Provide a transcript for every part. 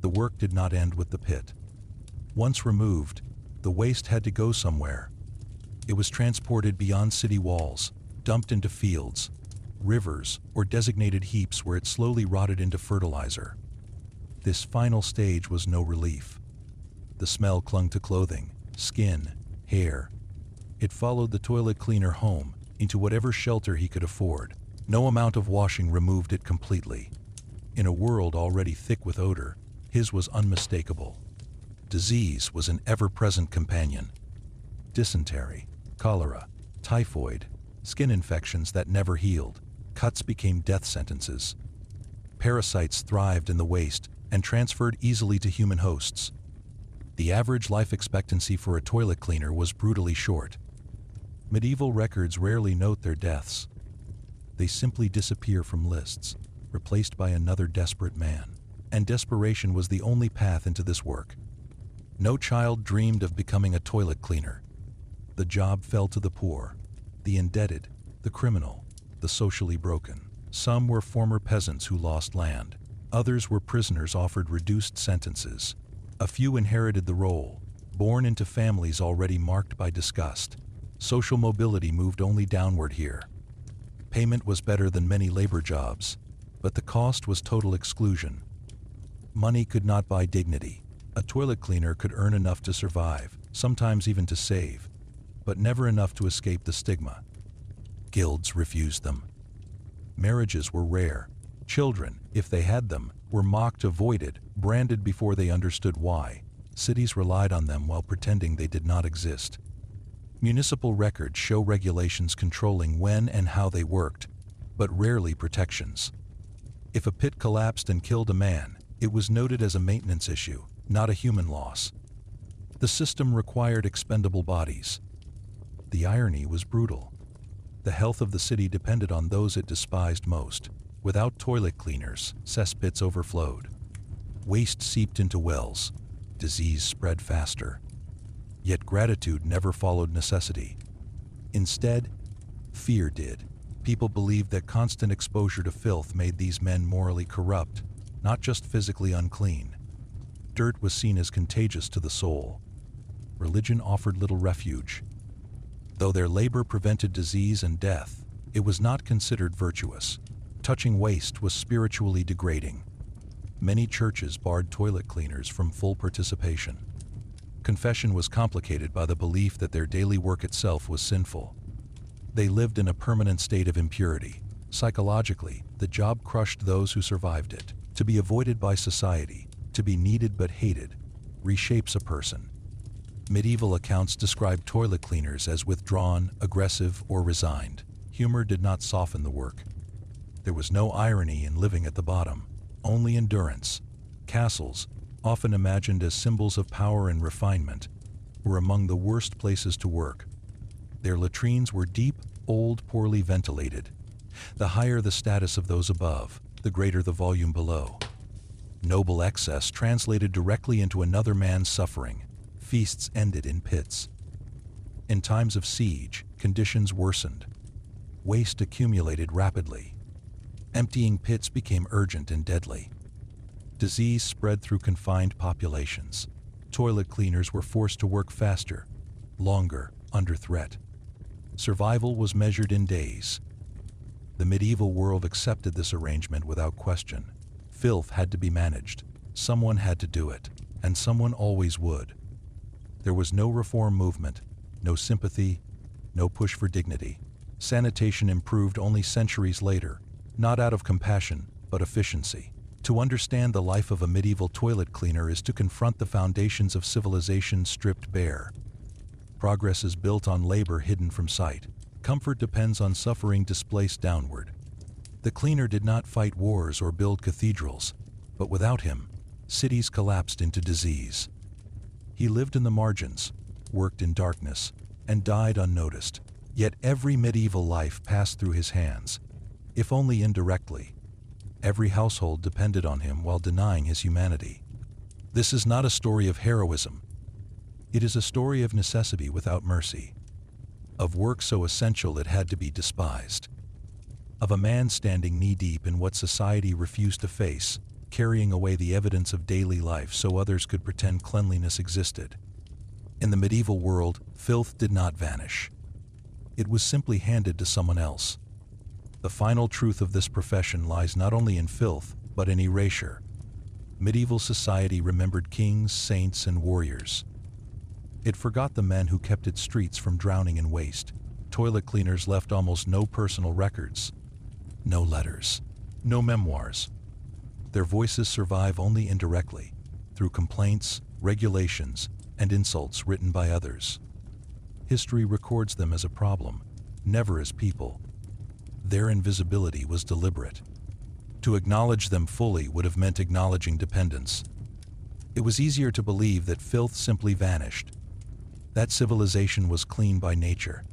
The work did not end with the pit. Once removed, the waste had to go somewhere. It was transported beyond city walls, dumped into fields, rivers, or designated heaps where it slowly rotted into fertilizer. This final stage was no relief. The smell clung to clothing, skin, hair. It followed the toilet cleaner home, into whatever shelter he could afford. No amount of washing removed it completely. In a world already thick with odor, his was unmistakable. Disease was an ever-present companion. Dysentery, cholera, typhoid, skin infections that never healed. Cuts became death sentences. Parasites thrived in the waste and transferred easily to human hosts. The average life expectancy for a toilet cleaner was brutally short. Medieval records rarely note their deaths. They simply disappear from lists, replaced by another desperate man. And desperation was the only path into this work. No child dreamed of becoming a toilet cleaner. The job fell to the poor, the indebted, the criminal, the socially broken. Some were former peasants who lost land. Others were prisoners offered reduced sentences. A few inherited the role, born into families already marked by disgust. Social mobility moved only downward here. Payment was better than many labor jobs, but the cost was total exclusion. Money could not buy dignity. A toilet cleaner could earn enough to survive, sometimes even to save, but never enough to escape the stigma. Guilds refused them. Marriages were rare. Children, if they had them, were mocked, avoided, branded before they understood why. Cities relied on them while pretending they did not exist. Municipal records show regulations controlling when and how they worked, but rarely protections. If a pit collapsed and killed a man, it was noted as a maintenance issue, not a human loss. The system required expendable bodies. The irony was brutal. The health of the city depended on those it despised most. Without toilet cleaners, cesspits overflowed. Waste seeped into wells. Disease spread faster. Yet gratitude never followed necessity. Instead, fear did. People believed that constant exposure to filth made these men morally corrupt, not just physically unclean. Dirt was seen as contagious to the soul. Religion offered little refuge. Though their labor prevented disease and death, it was not considered virtuous. Touching waste was spiritually degrading. Many churches barred toilet cleaners from full participation. Confession was complicated by the belief that their daily work itself was sinful. They lived in a permanent state of impurity. Psychologically, the job crushed those who survived it. To be avoided by society, to be needed but hated, reshapes a person. Medieval accounts describe toilet cleaners as withdrawn, aggressive, or resigned. Humor did not soften the work. There was no irony in living at the bottom, only endurance. Castles, often imagined as symbols of power and refinement, were among the worst places to work. Their latrines were deep, old, poorly ventilated. The higher the status of those above, the greater the volume below. Noble excess translated directly into another man's suffering. Feasts ended in pits. In times of siege, conditions worsened. Waste accumulated rapidly. Emptying pits became urgent and deadly. Disease spread through confined populations. Toilet cleaners were forced to work faster, longer, under threat. Survival was measured in days. The medieval world accepted this arrangement without question. Filth had to be managed. Someone had to do it, and someone always would. There was no reform movement, no sympathy, no push for dignity. Sanitation improved only centuries later, not out of compassion, but efficiency. To understand the life of a medieval toilet cleaner is to confront the foundations of civilization stripped bare. Progress is built on labor hidden from sight. Comfort depends on suffering displaced downward. The cleaner did not fight wars or build cathedrals, but without him, cities collapsed into disease. He lived in the margins, worked in darkness, and died unnoticed. Yet every medieval life passed through his hands, if only indirectly. Every household depended on him while denying his humanity. This is not a story of heroism. It is a story of necessity without mercy, of work so essential it had to be despised, of a man standing knee-deep in what society refused to face, carrying away the evidence of daily life so others could pretend cleanliness existed. In the medieval world, filth did not vanish. It was simply handed to someone else. The final truth of this profession lies not only in filth, but in erasure. Medieval society remembered kings, saints, and warriors. It forgot the men who kept its streets from drowning in waste. Toilet cleaners left almost no personal records. No letters. No memoirs. Their voices survive only indirectly, through complaints, regulations, and insults written by others. History records them as a problem, never as people. Their invisibility was deliberate. To acknowledge them fully would have meant acknowledging dependence. It was easier to believe that filth simply vanished. That civilization was clean by nature.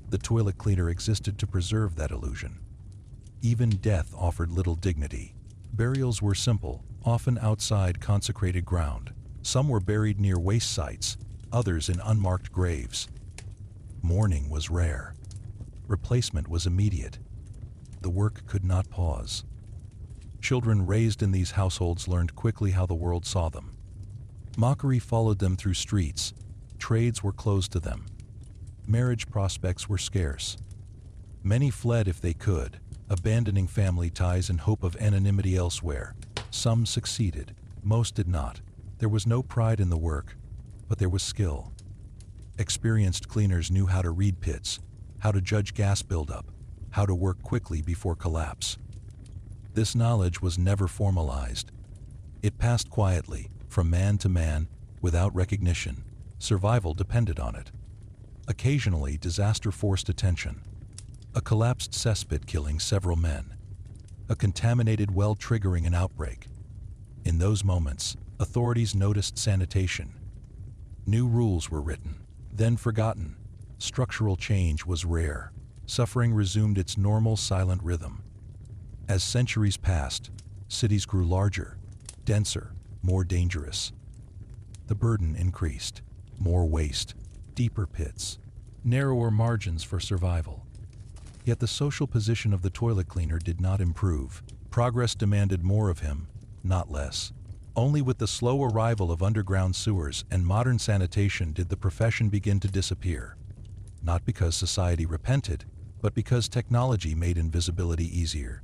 The toilet cleaner existed to preserve that illusion. Even death offered little dignity. Burials were simple, often outside consecrated ground. Some were buried near waste sites, others in unmarked graves. Mourning was rare. Replacement was immediate. The work could not pause. Children raised in these households learned quickly how the world saw them. Mockery followed them through streets. Trades were closed to them. Marriage prospects were scarce. Many fled if they could, abandoning family ties in hope of anonymity elsewhere. Some succeeded, most did not. There was no pride in the work, but there was skill. Experienced cleaners knew how to read pits, how to judge gas buildup, how to work quickly before collapse. This knowledge was never formalized. It passed quietly, from man to man, without recognition. Survival depended on it. Occasionally, disaster forced attention. A collapsed cesspit killing several men. A contaminated well triggering an outbreak. In those moments, authorities noticed sanitation. New rules were written, then forgotten. Structural change was rare. Suffering resumed its normal silent rhythm. As centuries passed, cities grew larger, denser, more dangerous. The burden increased. More waste, deeper pits, narrower margins for survival. Yet the social position of the toilet cleaner did not improve. Progress demanded more of him, not less. Only with the slow arrival of underground sewers and modern sanitation did the profession begin to disappear. Not because society repented, but because technology made invisibility easier.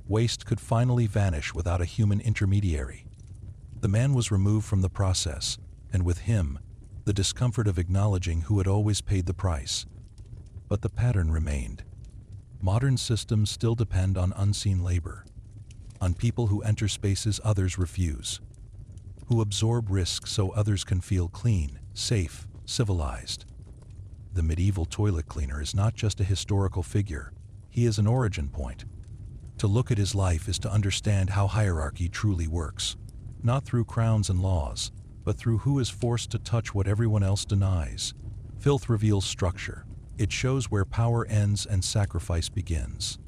Waste could finally vanish without a human intermediary. The man was removed from the process, and with him, the discomfort of acknowledging who had always paid the price. But the pattern remained. Modern systems still depend on unseen labor, on people who enter spaces others refuse, who absorb risks so others can feel clean, safe, civilized. The medieval toilet cleaner is not just a historical figure, he is an origin point. To look at his life is to understand how hierarchy truly works, not through crowns and laws, but through who is forced to touch what everyone else denies. Filth reveals structure. It shows where power ends and sacrifice begins.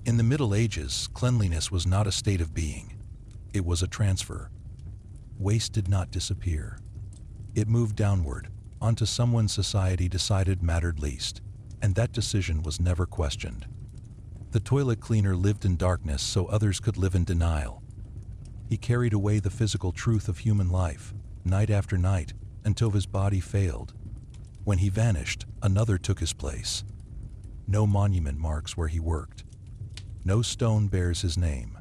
In the Middle Ages, cleanliness was not a state of being. It was a transfer. Waste did not disappear. It moved downward, onto someone society decided mattered least, and that decision was never questioned. The toilet cleaner lived in darkness so others could live in denial. He carried away the physical truth of human life, night after night, until his body failed. When he vanished, another took his place. No monument marks where he worked. No stone bears his name.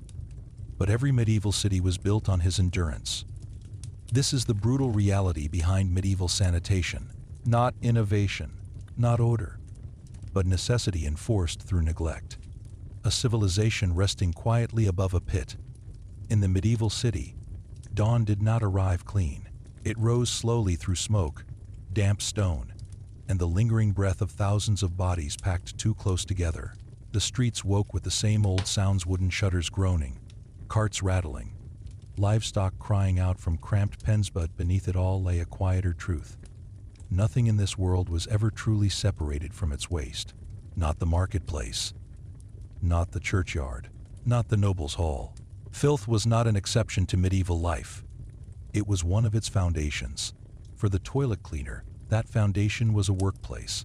But every medieval city was built on his endurance. This is the brutal reality behind medieval sanitation. Not innovation, not order, but necessity enforced through neglect. A civilization resting quietly above a pit. In the medieval city, dawn did not arrive clean. It rose slowly through smoke, damp stone, and the lingering breath of thousands of bodies packed too close together. The streets woke with the same old sounds: wooden shutters groaning, carts rattling, livestock crying out from cramped pens, but beneath it all lay a quieter truth. Nothing in this world was ever truly separated from its waste. Not the marketplace, not the churchyard, not the noble's hall. Filth was not an exception to medieval life. It was one of its foundations. For the toilet cleaner, that foundation was a workplace.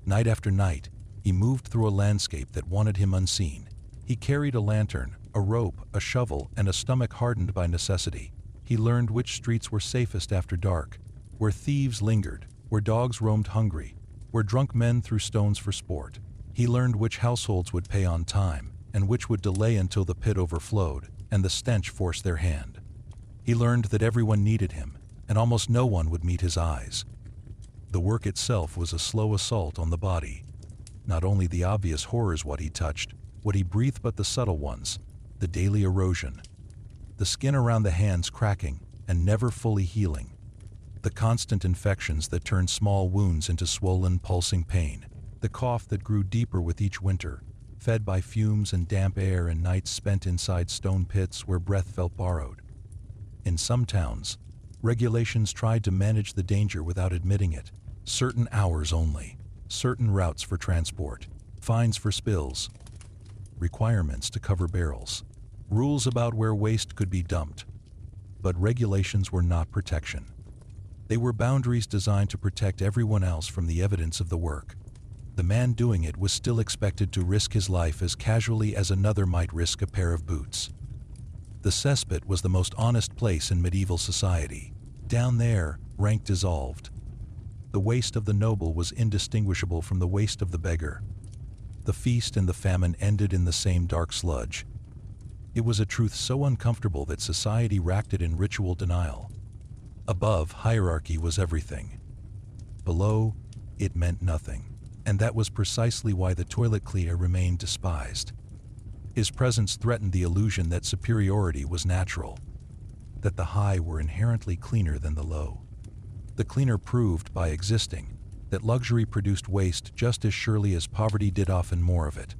Night after night, he moved through a landscape that wanted him unseen. He carried a lantern, a rope, a shovel, and a stomach hardened by necessity. He learned which streets were safest after dark, where thieves lingered, where dogs roamed hungry, where drunk men threw stones for sport. He learned which households would pay on time, and which would delay until the pit overflowed, and the stench forced their hand. He learned that everyone needed him, and almost no one would meet his eyes. The work itself was a slow assault on the body. Not only the obvious horrors what he touched, what he breathed, but the subtle ones, the daily erosion, the skin around the hands cracking and never fully healing, the constant infections that turned small wounds into swollen, pulsing pain, the cough that grew deeper with each winter, fed by fumes and damp air and nights spent inside stone pits where breath felt borrowed. In some towns, regulations tried to manage the danger without admitting it. Certain hours only, certain routes for transport, fines for spills, requirements to cover barrels, rules about where waste could be dumped. But regulations were not protection. They were boundaries designed to protect everyone else from the evidence of the work. The man doing it was still expected to risk his life as casually as another might risk a pair of boots. The cesspit was the most honest place in medieval society. Down there, rank dissolved. The waste of the noble was indistinguishable from the waste of the beggar. The feast and the famine ended in the same dark sludge. It was a truth so uncomfortable that society racked it in ritual denial. Above, hierarchy was everything. Below, it meant nothing. And that was precisely why the toilet cleaner remained despised. His presence threatened the illusion that superiority was natural, that the high were inherently cleaner than the low. The cleaner proved, by existing, that luxury produced waste just as surely as poverty did, often more of it.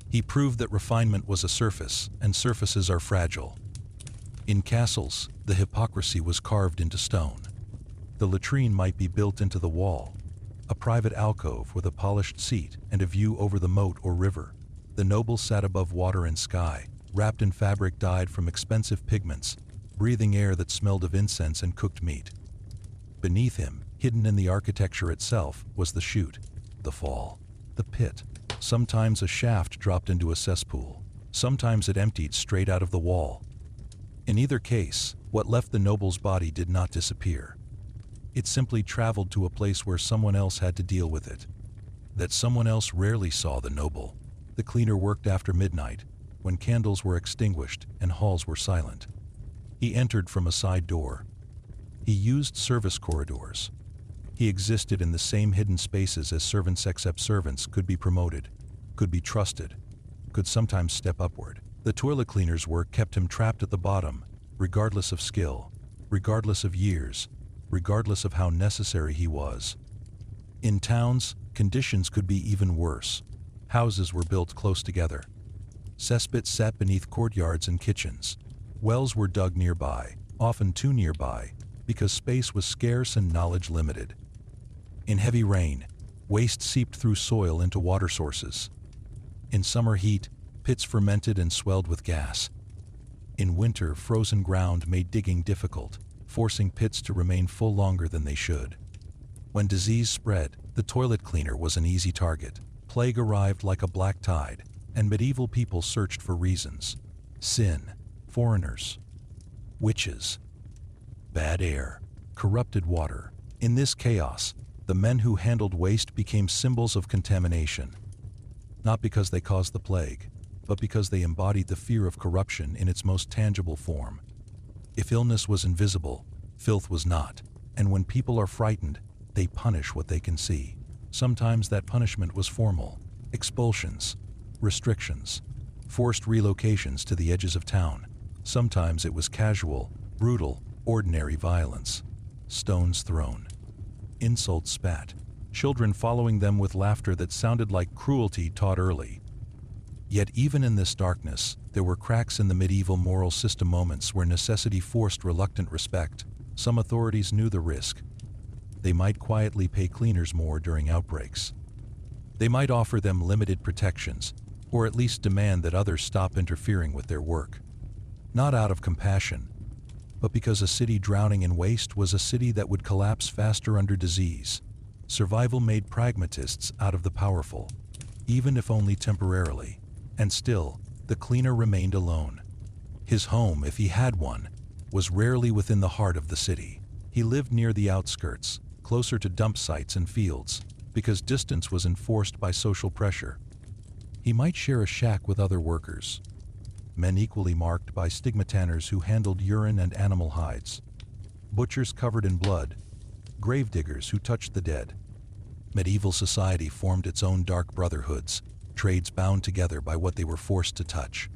He proved that refinement was a surface, and surfaces are fragile. In castles, the hypocrisy was carved into stone. The latrine might be built into the wall, a private alcove with a polished seat and a view over the moat or river. The noble sat above water and sky, wrapped in fabric dyed from expensive pigments, breathing air that smelled of incense and cooked meat. Beneath him, hidden in the architecture itself, was the chute, the fall, the pit. Sometimes a shaft dropped into a cesspool. Sometimes it emptied straight out of the wall. In either case, what left the noble's body did not disappear. It simply traveled to a place where someone else had to deal with it. That someone else rarely saw the noble. The cleaner worked after midnight, when candles were extinguished and halls were silent. He entered from a side door. He used service corridors. He existed in the same hidden spaces as servants, except servants could be promoted, could be trusted, could sometimes step upward. The toilet cleaner's work kept him trapped at the bottom, regardless of skill, regardless of years, regardless of how necessary he was. In towns, conditions could be even worse. Houses were built close together. Cesspits sat beneath courtyards and kitchens. Wells were dug nearby, often too nearby, because space was scarce and knowledge limited. In heavy rain, waste seeped through soil into water sources. In summer heat, pits fermented and swelled with gas. In winter, frozen ground made digging difficult, forcing pits to remain full longer than they should. When disease spread, the toilet cleaner was an easy target. Plague arrived like a black tide, and medieval people searched for reasons. Sin, foreigners, witches, bad air, corrupted water. In this chaos, the men who handled waste became symbols of contamination. Not because they caused the plague, but because they embodied the fear of corruption in its most tangible form. If illness was invisible, filth was not, and when people are frightened, they punish what they can see. Sometimes that punishment was formal: expulsions, restrictions, forced relocations to the edges of town. Sometimes it was casual, brutal, ordinary violence: stones thrown, insults spat, children following them with laughter that sounded like cruelty taught early. Yet even in this darkness, there were cracks in the medieval moral system, moments where necessity forced reluctant respect. Some authorities knew the risk. They might quietly pay cleaners more during outbreaks. They might offer them limited protections, or at least demand that others stop interfering with their work. Not out of compassion, but because a city drowning in waste was a city that would collapse faster under disease. Survival made pragmatists out of the powerful, even if only temporarily. And still, the cleaner remained alone. His home, if he had one, was rarely within the heart of the city. He lived near the outskirts, closer to dump sites and fields, because distance was enforced by social pressure. He might share a shack with other workers, men equally marked by stigmatanners who handled urine and animal hides, butchers covered in blood, gravediggers who touched the dead. Medieval society formed its own dark brotherhoods, trades bound together by what they were forced to touch.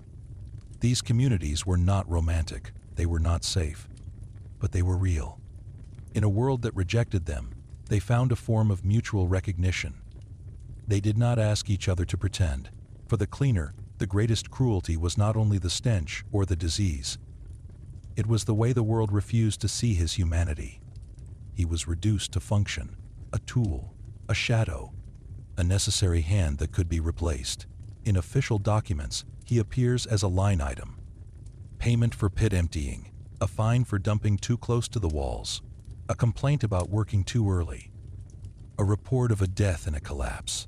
These communities were not romantic, they were not safe, but they were real. In a world that rejected them, they found a form of mutual recognition. They did not ask each other to pretend. For the cleaner, the greatest cruelty was not only the stench or the disease. It was the way the world refused to see his humanity. He was reduced to function, a tool, a shadow, a necessary hand that could be replaced. In official documents, he appears as a line item. Payment for pit emptying, a fine for dumping too close to the walls, a complaint about working too early, a report of a death in a collapse.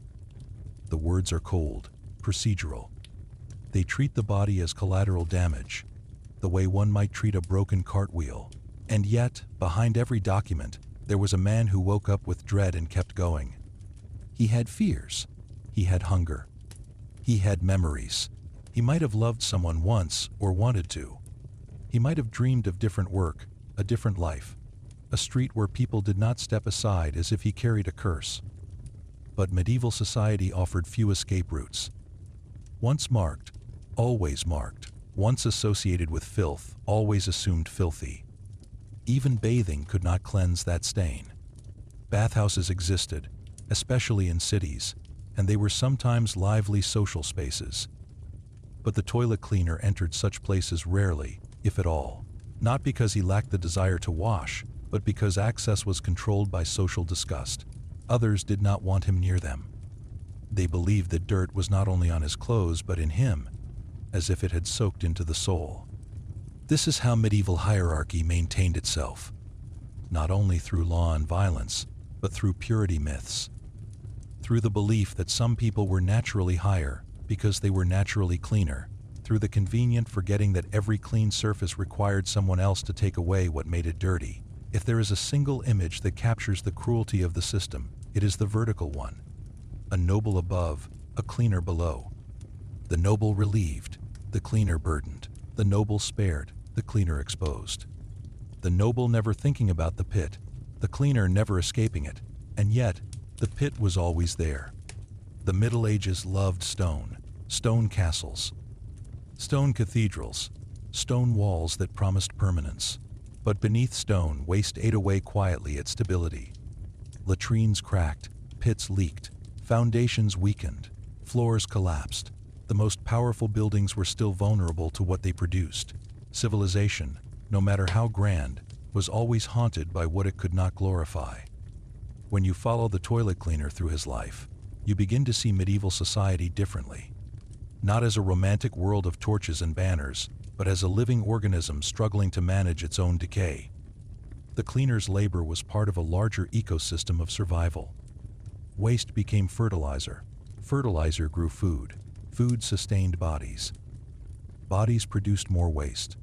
The words are cold, procedural. They treat the body as collateral damage, the way one might treat a broken cartwheel. And yet, behind every document, there was a man who woke up with dread and kept going. He had fears. He had hunger. He had memories. He might have loved someone once or wanted to. He might have dreamed of different work, a different life, a street where people did not step aside as if he carried a curse. But medieval society offered few escape routes. Once marked, always marked. Once associated with filth, always assumed filthy. Even bathing could not cleanse that stain. Bathhouses existed, especially in cities, and they were sometimes lively social spaces. But the toilet cleaner entered such places rarely, if at all, not because he lacked the desire to wash, but because access was controlled by social disgust. Others did not want him near them. They believed that dirt was not only on his clothes but in him, as if it had soaked into the soul. This is how medieval hierarchy maintained itself, not only through law and violence, but through purity myths, through the belief that some people were naturally higher because they were naturally cleaner, through the convenient forgetting that every clean surface required someone else to take away what made it dirty. If there is a single image that captures the cruelty of the system, it is the vertical one. A noble above, a cleaner below. The noble relieved, the cleaner burdened. The noble spared, the cleaner exposed. The noble never thinking about the pit, the cleaner never escaping it, and yet the pit was always there. The Middle Ages loved stone, stone castles, stone cathedrals, stone walls that promised permanence. But beneath stone, waste ate away quietly at stability. Latrines cracked, pits leaked, foundations weakened, floors collapsed. The most powerful buildings were still vulnerable to what they produced. Civilization, no matter how grand, was always haunted by what it could not glorify. When you follow the toilet cleaner through his life, you begin to see medieval society differently. Not as a romantic world of torches and banners, but as a living organism struggling to manage its own decay. The cleaner's labor was part of a larger ecosystem of survival. Waste became fertilizer. Fertilizer grew food. Food sustained bodies. Bodies produced more waste.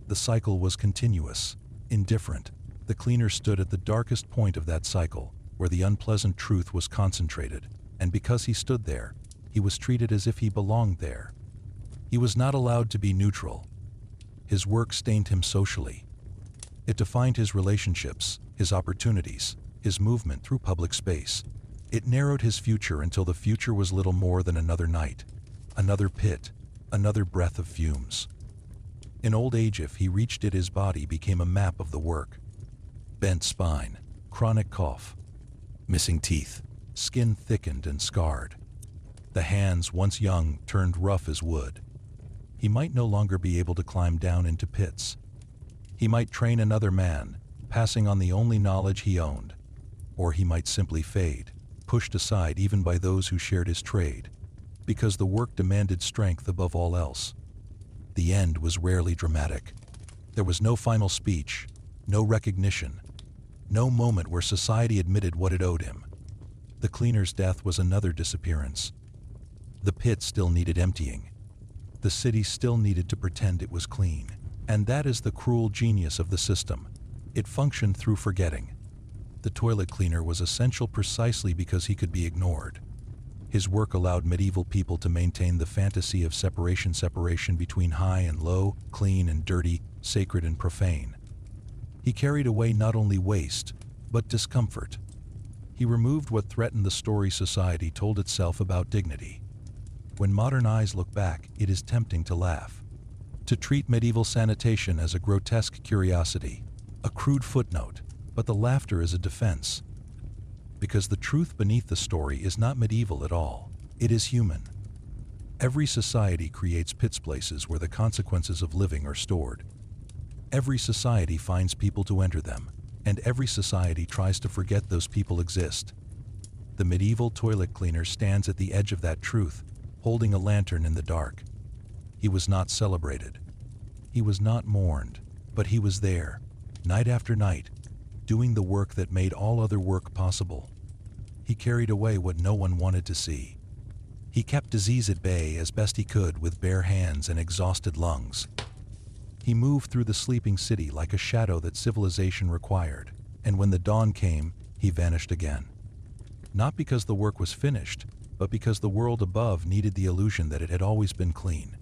The cycle was continuous, indifferent. The cleaner stood at the darkest point of that cycle, where the unpleasant truth was concentrated, and because he stood there, he was treated as if he belonged there. He was not allowed to be neutral. His work stained him socially. It defined his relationships, his opportunities, his movement through public space. It narrowed his future until the future was little more than another night, another pit, another breath of fumes. In old age, if he reached it, his body became a map of the work. Bent spine, chronic cough, missing teeth, skin thickened and scarred. The hands, once young, turned rough as wood. He might no longer be able to climb down into pits. He might train another man, passing on the only knowledge he owned. Or he might simply fade, pushed aside even by those who shared his trade, because the work demanded strength above all else. The end was rarely dramatic. There was no final speech, no recognition, no moment where society admitted what it owed him. The cleaner's death was another disappearance. The pit still needed emptying. The city still needed to pretend it was clean. And that is the cruel genius of the system. It functioned through forgetting. The toilet cleaner was essential precisely because he could be ignored. His work allowed medieval people to maintain the fantasy of separation between high and low, clean and dirty, sacred and profane. He carried away not only waste, but discomfort. He removed what threatened the story society told itself about dignity. When modern eyes look back, it is tempting to laugh. To treat medieval sanitation as a grotesque curiosity, a crude footnote, but the laughter is a defense. Because the truth beneath the story is not medieval at all, it is human. Every society creates pits, places where the consequences of living are stored. Every society finds people to enter them, and every society tries to forget those people exist. The medieval toilet cleaner stands at the edge of that truth, holding a lantern in the dark. He was not celebrated. He was not mourned, but he was there, night after night, doing the work that made all other work possible. He carried away what no one wanted to see. He kept disease at bay as best he could with bare hands and exhausted lungs. He moved through the sleeping city like a shadow that civilization required, and when the dawn came, he vanished again. Not because the work was finished, but because the world above needed the illusion that it had always been clean.